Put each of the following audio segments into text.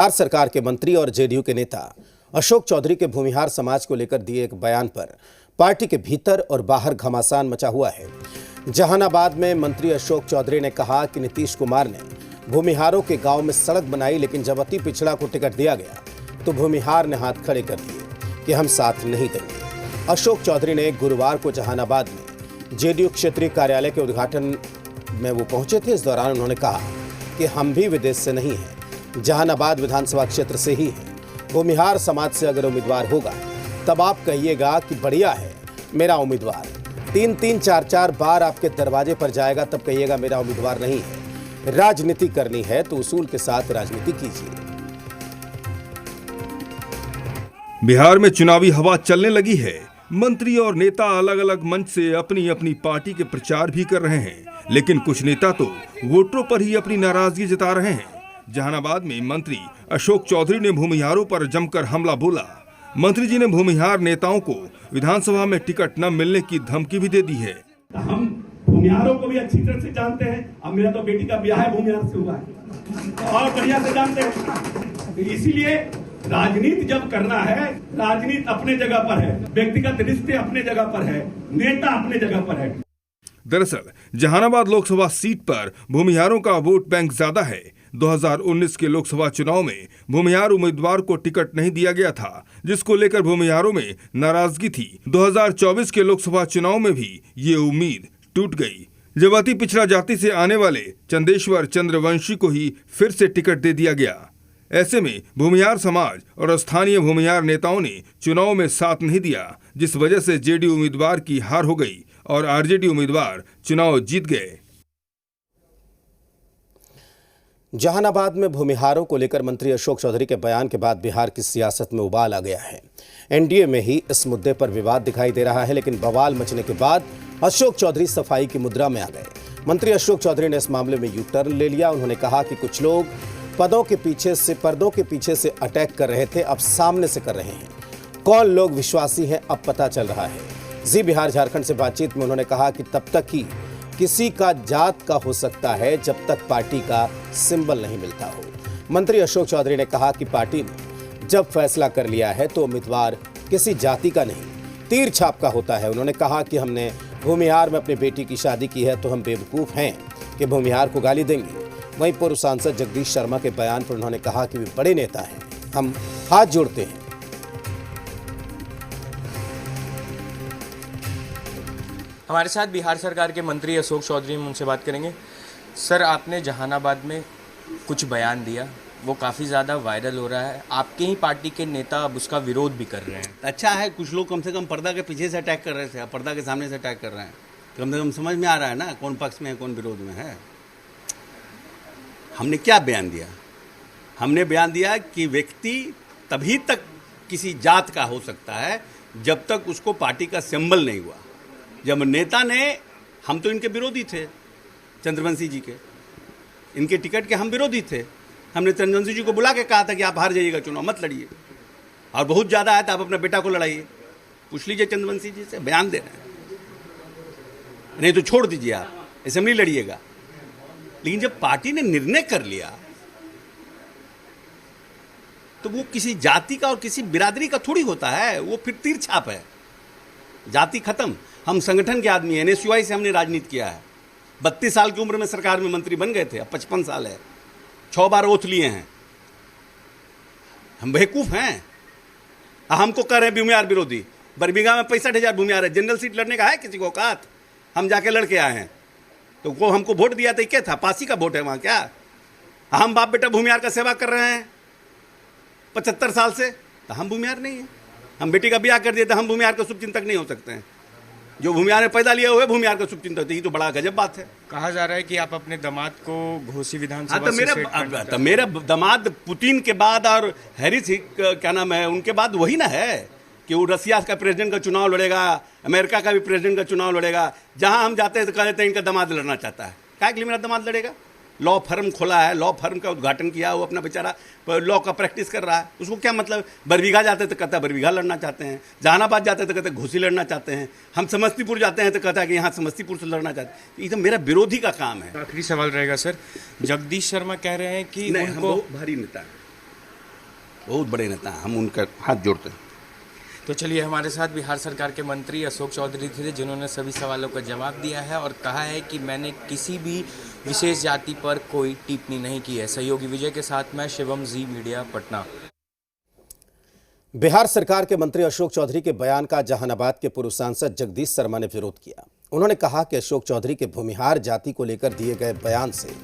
बिहार सरकार के मंत्री और जेडीयू के नेता अशोक चौधरी के भूमिहार समाज को लेकर दिए एक बयान पर पार्टी के भीतर और बाहर घमासान मचा हुआ है। जहानाबाद में मंत्री अशोक चौधरी ने कहा कि नीतीश कुमार ने भूमिहारों के गांव में सड़क बनाई, लेकिन जब अति पिछड़ा को टिकट दिया गया तो भूमिहार ने हाथ खड़े कर दिए कि हम साथ नहीं देंगे। अशोक चौधरी ने गुरुवार को जहानाबाद में जेडीयू क्षेत्रीय कार्यालय के उद्घाटन में वो पहुंचे थे। इस दौरान उन्होंने कहा कि हम भी विदेश से नहीं हैं, जहानाबाद विधानसभा क्षेत्र से ही है। भूमिहार समाज से अगर उम्मीदवार होगा तब आप कहिएगा कि बढ़िया है मेरा उम्मीदवार। 3-4 बार आपके दरवाजे पर जाएगा तब कहिएगा मेरा उम्मीदवार नहीं है। राजनीति करनी है तो उसूल के साथ राजनीति कीजिए। बिहार में चुनावी हवा चलने लगी है। मंत्री और नेता अलग अलग मंच से अपनी अपनी पार्टी के प्रचार भी कर रहे हैं, लेकिन कुछ नेता तो वोटरों पर ही अपनी नाराजगी जता रहे हैं। जहानाबाद में मंत्री अशोक चौधरी ने भूमिहारों पर जमकर हमला बोला। मंत्री जी ने भूमिहार नेताओं को विधानसभा में टिकट न मिलने की धमकी भी दे दी है। हम भूमिहारों को भी अच्छी तरह से जानते हैं। अब मेरा तो बेटी का ब्याह है भूमिहार से हुआ है और बढ़िया से जानते हैं। इसीलिए राजनीति जब करना है, राजनीति अपने जगह पर है, व्यक्तिगत रिश्ते अपने जगह पर है, नेता अपने जगह पर है। दरअसल जहानाबाद लोकसभा सीट पर भूमिहारों का वोट बैंक ज्यादा है। 2019 के लोकसभा चुनाव में भूमिहार उम्मीदवार को टिकट नहीं दिया गया था, जिसको लेकर भूमिहारों में नाराजगी थी। 2024 के लोकसभा चुनाव में भी ये उम्मीद टूट गई, जब अति पिछड़ा जाति से आने वाले चंदेश्वर चंद्रवंशी को ही फिर से टिकट दे दिया गया। ऐसे में भूमिहार समाज और स्थानीय भूमिहार नेताओं ने चुनाव में साथ नहीं दिया, जिस वजह से जेडीयू उम्मीदवार की हार हो गई और आरजेडी उम्मीदवार चुनाव जीत गए। जहानाबाद में भूमिहारों को लेकर मंत्री अशोक चौधरी के बयान के बाद बिहार की सियासत में उबाल आ गया है। एनडीए में ही इस मुद्दे पर विवाद दिखाई दे रहा है, लेकिन बवाल मचने के बाद अशोक चौधरी सफाई की मुद्रा में आ गए। मंत्री अशोक चौधरी ने इस मामले में यू टर्न ले लिया। उन्होंने कहा कि कुछ लोग पर्दों के पीछे से अटैक कर रहे थे, अब सामने से कर रहे हैं। कौन लोग विश्वासी हैं अब पता चल रहा है। जी बिहार झारखंड से बातचीत में उन्होंने कहा कि तब तक ही किसी का जात का हो सकता है जब तक पार्टी का सिंबल नहीं मिलता हो। मंत्री अशोक चौधरी ने कहा कि पार्टी ने जब फैसला कर लिया है तो उम्मीदवार किसी जाति का नहीं, तीर छाप का होता है। उन्होंने कहा कि हमने भूमिहार में अपनी बेटी की शादी की है तो हम बेवकूफ़ हैं कि भूमिहार को गाली देंगे। वहीं पूर्व सांसद जगदीश शर्मा के बयान पर उन्होंने कहा कि वे बड़े नेता हैं, हम हाथ जोड़ते हैं। हमारे साथ बिहार सरकार के मंत्री अशोक चौधरी, उनसे बात करेंगे। सर, आपने जहानाबाद में कुछ बयान दिया, वो काफ़ी ज़्यादा वायरल हो रहा है। आपके ही पार्टी के नेता अब उसका विरोध भी कर रहे हैं। अच्छा है, कुछ लोग कम से कम पर्दा के पीछे से अटैक कर रहे थे, अब पर्दा के सामने से अटैक कर रहे हैं। कम से कम समझ में आ रहा है ना कौन पक्ष में है कौन विरोध में है। हमने क्या बयान दिया? हमने बयान दिया कि व्यक्ति तभी तक किसी जात का हो सकता है जब तक उसको पार्टी का सिंबल नहीं हुआ। जब नेता ने, हम तो इनके विरोधी थे, चंद्रवंशी जी के, इनके टिकट के हम विरोधी थे। हमने चंद्रवंशी जी को बुला के कहा था कि आप हार जाइएगा, चुनाव मत लड़िए, और बहुत ज़्यादा है तो आप अपने बेटा को लड़ाइए। पूछ लीजिए चंद्रवंशी जी से, बयान दे रहे हैं, नहीं तो छोड़ दीजिए, आप असेंबली लड़िएगा। लेकिन जब पार्टी ने निर्णय कर लिया तो वो किसी जाति का और किसी बिरादरी का थोड़ी होता है, वो फिर तीर छाप है। जाति खत्म। हम संगठन के आदमी हैं, एनएसयूआई से हमने राजनीति किया है। 32 साल की उम्र में सरकार में मंत्री बन गए थे, अब 55 साल है, 6 बार ओथ लिए हैं। हम बेवकूफ़ हैं? हमको कह रहे हैं भूमिहार विरोधी। बरबीघा में 65,000 भूमिहार है, जनरल सीट लड़ने का है किसी को औकात? हम जाके लड़के आए हैं, तो वो हमको वोट दिया था, क्या था? पासी का वोट है वहाँ क्या? हम बाप बेटा भूमिहार का सेवा कर रहे हैं 75 साल से, तो हम भूमिहार नहीं हैं। हम बेटी का ब्याह कर दिए तो हम भूमिहार का शुभचिंतक नहीं हो सकते हैं? जो भूमिहार ने पैदा लिया हुआ है भूमिहार का शुभचिंतक, ये तो बड़ा गजब बात है। कहा जा रहा है कि आप अपने दामाद को घोसी विधानसभा तो मेरा दामाद पुतिन के बाद और हैरिस क्या नाम है उनके बाद वही ना है कि वो रसिया का प्रेसिडेंट का चुनाव लड़ेगा, अमेरिका का भी प्रेसिडेंट का चुनाव लड़ेगा। जहां हम जाते हैं तो कह देते हैं इनका दामाद लड़ना चाहता है। क्या के लिए मेरा दामाद लड़ेगा? लॉ फर्म खोला है, लॉ फर्म का उद्घाटन किया, वो अपना बेचारा लॉ का प्रैक्टिस कर रहा है। उसको क्या मतलब? बरबीघा जाते तो कहता है बरबीघा लड़ना चाहते हैं, जहानाबाद जाते तो कहते घोसी लड़ना चाहते हैं, हम समस्तीपुर जाते हैं तो कहता है कि यहाँ समस्तीपुर से लड़ना चाहते हैं। ये तो मेरा विरोधी का काम है। आखिरी सवाल रहेगा सर, जगदीश शर्मा कह रहे हैं कि उनको भारी नेता है, बहुत बड़े नेता हैं, हम उनका हाथ जोड़ते हैं। तो चलिए, हमारे साथ बिहार सरकार के मंत्री अशोक चौधरी थे, जिन्होंने सभी सवालों का जवाब दिया है और कहा है कि मैंने किसी भी विशेष जाति पर कोई टिप्पणी नहीं की है। सहयोगी विजय के साथ मैं शिवम, जी मीडिया, पटना। बिहार सरकार के मंत्री अशोक चौधरी के बयान का जहानाबाद के पूर्व सांसद जगदीश शर्मा ने विरोध किया। उन्होंने कहा कि अशोक चौधरी के भूमिहार जाति को लेकर दिए गए बयान से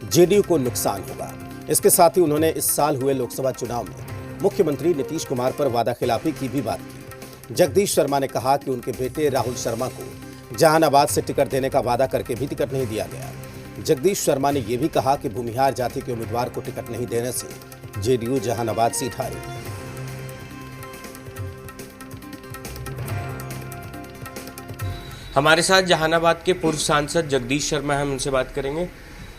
जेडीयू को नुकसान होगा। इसके साथ ही उन्होंने इस साल हुए लोकसभा चुनाव में मुख्यमंत्री नीतीश कुमार पर वादाखिलाफी की भी बात की। जगदीश शर्मा ने कहा कि उनके बेटे राहुल शर्मा को जहानाबाद से टिकट देने का वादा करके भी टिकट नहीं दिया गया। जगदीश शर्मा ने यह भी कहा कि भूमिहार जाति के उम्मीदवार को टिकट नहीं देने से जेडीयू जहानाबाद सीट हारेगी। हमारे साथ जहानाबाद के पूर्व सांसद जगदीश शर्मा हैं, हम उनसे बात करेंगे।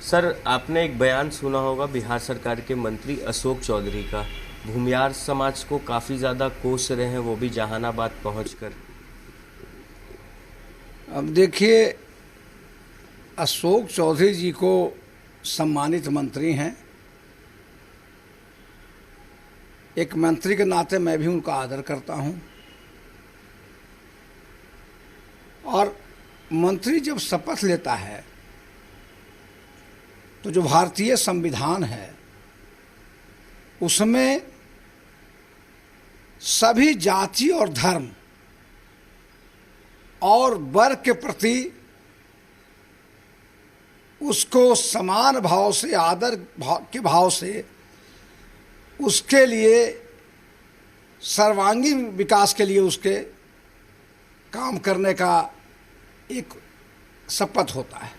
सर, आपने एक बयान सुना होगा बिहार सरकार के मंत्री अशोक चौधरी का, भूमिहार समाज को काफ़ी ज़्यादा कोस रहे हैं, वो भी जहानाबाद पहुंचकर। अब देखिए, अशोक चौधरी जी को सम्मानित मंत्री हैं, एक मंत्री के नाते मैं भी उनका आदर करता हूं। और मंत्री जब शपथ लेता है तो जो भारतीय संविधान है उसमें सभी जाति और धर्म और वर्ग के प्रति उसको समान भाव से, आदर के भाव से उसके लिए सर्वांगीण विकास के लिए उसके काम करने का एक शपथ होता है।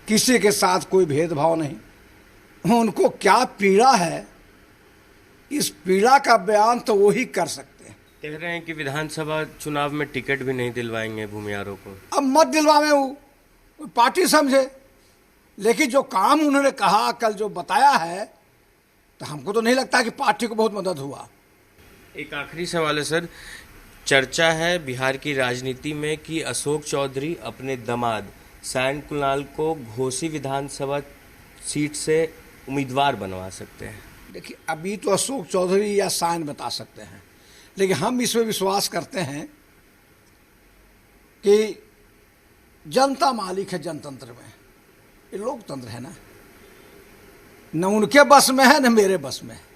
किसी के साथ कोई भेदभाव नहीं। उनको क्या पीड़ा है, इस पीड़ा का बयान तो वो ही कर सकते हैं। कह रहे हैं कि विधानसभा चुनाव में टिकट भी नहीं दिलवाएंगे भूमिहारों को। अब मत दिलवावे, वो पार्टी समझे, लेकिन जो काम उन्होंने कहा, कल जो बताया है, तो हमको तो नहीं लगता कि पार्टी को बहुत मदद हुआ। एक आखिरी सवाल है सर, चर्चा है बिहार की राजनीति में कि अशोक चौधरी अपने दामाद सायन कुणाल को घोसी विधानसभा सीट से उम्मीदवार बनवा सकते हैं। देखिए, अभी तो अशोक चौधरी या सायन बता सकते हैं, लेकिन हम इसमें विश्वास करते हैं कि जनता मालिक है जनतंत्र में। ये लोकतंत्र है ना, न उनके बस में है न मेरे बस में है।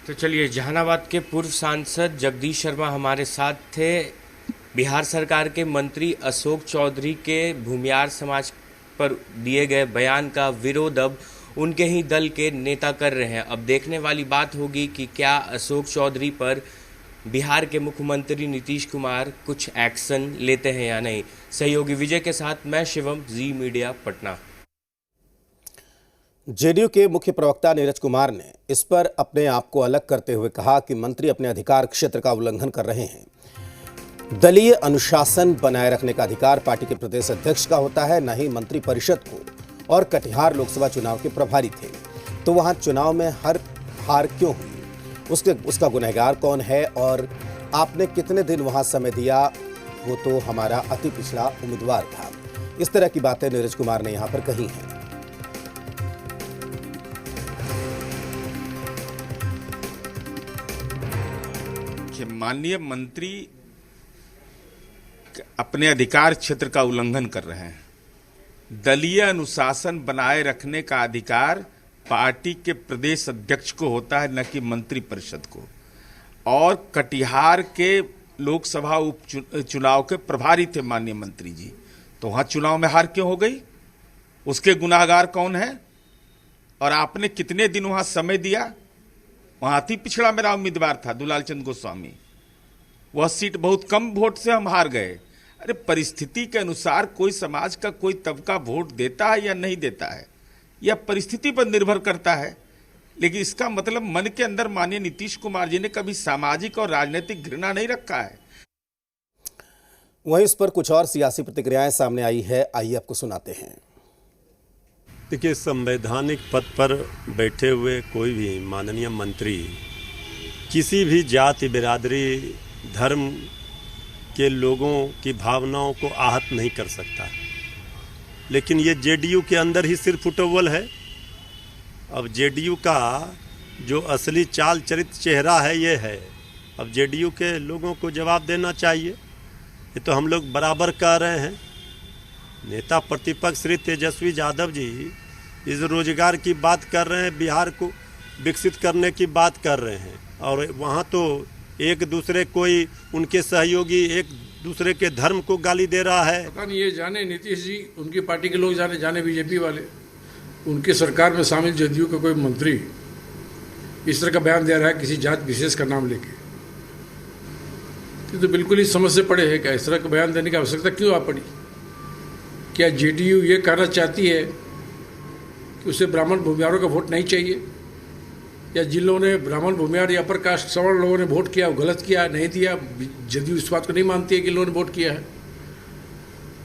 तो चलिए, जहानाबाद के पूर्व सांसद जगदीश शर्मा हमारे साथ थे। बिहार सरकार के मंत्री अशोक चौधरी के भूमिहार समाज पर दिए गए बयान का विरोध अब उनके ही दल के नेता कर रहे हैं। अब देखने वाली बात होगी कि क्या अशोक चौधरी पर बिहार के मुख्यमंत्री नीतीश कुमार कुछ एक्शन लेते हैं या नहीं। सहयोगी विजय के साथ मैं शिवम, जी मीडिया, पटना। जेडीयू के मुख्य प्रवक्ता नीरज कुमार ने इस पर अपने आप को अलग करते हुए कहा कि मंत्री अपने अधिकार क्षेत्र का उल्लंघन कर रहे हैं। दलीय अनुशासन बनाए रखने का अधिकार पार्टी के प्रदेश अध्यक्ष का होता है, न ही मंत्री परिषद को। और कटिहार लोकसभा चुनाव के प्रभारी थे, तो वहां चुनाव में हार क्यों हुई, उसका गुनहगार कौन है और आपने कितने दिन वहां समय दिया, वो तो हमारा अति पिछड़ा उम्मीदवार था। इस तरह की बातें नीरज कुमार ने यहां पर कही हैं। माननीय मंत्री अपने अधिकार क्षेत्र का उल्लंघन कर रहे हैं। दलीय अनुशासन बनाए रखने का अधिकार पार्टी के प्रदेश अध्यक्ष को होता है, न कि मंत्री परिषद को। और कटिहार के लोकसभा उपचुनाव के प्रभारी थे माननीय मंत्री जी, तो वहां चुनाव में हार क्यों हो गई, उसके गुनाहगार कौन है और आपने कितने दिन वहां समय दिया। वहां अति पिछड़ा मेरा उम्मीदवार था दुलाल चंद गोस्वामी, वह सीट बहुत कम वोट से हम हार गए। अरे, परिस्थिति के अनुसार कोई समाज का कोई तबका वोट देता है या नहीं देता है, यह परिस्थिति पर निर्भर करता है। लेकिन इसका मतलब मन के अंदर माननीय नीतीश कुमार जी ने कभी सामाजिक और राजनीतिक घृणा नहीं रखा है। वहीं इस पर कुछ और सियासी प्रतिक्रियाएं सामने आई है, आइए आपको सुनाते हैं। देखिए, संवैधानिक पद पर बैठे हुए कोई भी माननीय मंत्री किसी भी जाति, बिरादरी, धर्म के लोगों की भावनाओं को आहत नहीं कर सकता। लेकिन ये जेडीयू के अंदर ही सिर्फ फुटबॉल है। अब जेडीयू का जो असली चाल चरित्र चेहरा है ये है। अब जेडीयू के लोगों को जवाब देना चाहिए। ये तो हम लोग बराबर कह रहे हैं। नेता प्रतिपक्ष श्री तेजस्वी यादव जी इस रोजगार की बात कर रहे हैं, बिहार को विकसित करने की बात कर रहे हैं, और वहाँ तो एक दूसरे कोई उनके सहयोगी एक दूसरे के धर्म को गाली दे रहा है। पता नहीं, ये जाने नीतीश जी, उनकी पार्टी के लोग जाने बीजेपी वाले, उनकी सरकार में शामिल जदयू का कोई मंत्री इस तरह का बयान दे रहा है किसी जात विशेष का नाम लेके, तो बिल्कुल ही समझ से पड़े है। क्या इस तरह का बयान देने की आवश्यकता क्यों आ पड़ी? क्या जेडीयू ये कहना चाहती है कि उसे ब्राह्मण भूमिहारों का वोट नहीं चाहिए, या जिन लोगों ने ब्राह्मण भूमिहार या अपर कास्ट सवर्ण लोगों ने वोट किया वो गलत किया, नहीं दिया? जदयू इस बात को नहीं मानती है कि लोगों ने वोट किया है।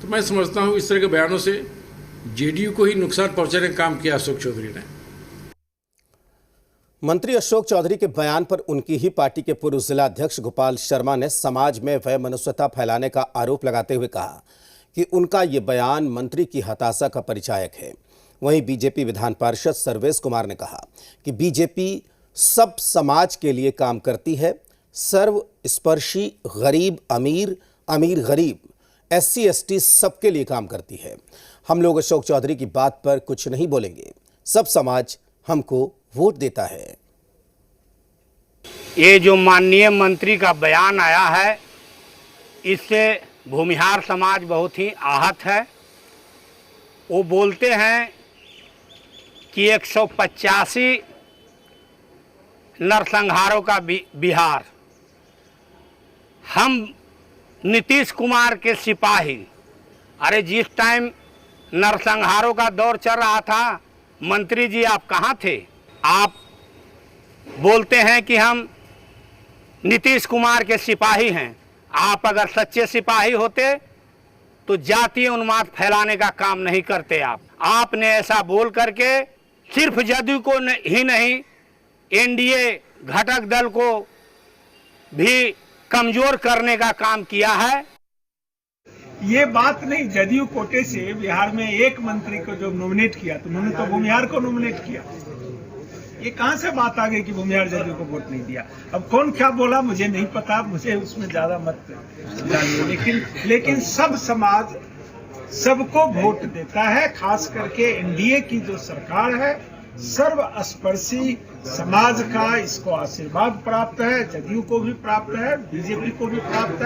तो मैं समझता हूँ इस तरह के बयानों से जेडीयू को ही नुकसान पहुंचाने का काम किया अशोक चौधरी ने। मंत्री अशोक चौधरी के बयान पर उनकी ही पार्टी के पूर्व जिला अध्यक्ष गोपाल शर्मा ने समाज में वैमनस्यता फैलाने का आरोप लगाते हुए कहा कि उनका ये बयान मंत्री की हताशा का परिचायक है। वहीं बीजेपी विधान पार्षद सर्वेश कुमार ने कहा कि बीजेपी सब समाज के लिए काम करती है, सर्वस्पर्शी, गरीब अमीर, अमीर गरीब, SC ST सबके लिए काम करती है। हम लोग अशोक चौधरी की बात पर कुछ नहीं बोलेंगे, सब समाज हमको वोट देता है। ये जो माननीय मंत्री का बयान आया है, इससे भूमिहार समाज बहुत ही आहत है। वो बोलते हैं कि 185 नरसंहारों का बिहार, हम नीतीश कुमार के सिपाही। अरे जिस टाइम नरसंहारों का दौर चल रहा था, मंत्री जी आप कहाँ थे? आप बोलते हैं कि हम नीतीश कुमार के सिपाही हैं। आप अगर सच्चे सिपाही होते तो जातीय उन्माद फैलाने का काम नहीं करते। आपने ऐसा बोल करके सिर्फ जदयू को ही नहीं, एनडीए घटक दल को भी कमजोर करने का काम किया है। ये बात नहीं, जदयू कोटे से बिहार में एक मंत्री को जो नॉमिनेट किया, तो उन्होंने तो भूमिहार को नॉमिनेट किया। ये कहां से बात आ गई कि भूमिहार जदयू को वोट नहीं दिया? अब कौन क्या बोला मुझे नहीं पता, मुझे उसमें ज्यादा मत जानिए, लेकिन सब समाज सबको वोट देता है। खास करके एनडीए की जो सरकार है, सर्वस्पर्शी समाज का इसको आशीर्वाद प्राप्त है, जदयू को भी प्राप्त है, बीजेपी को भी प्राप्त है।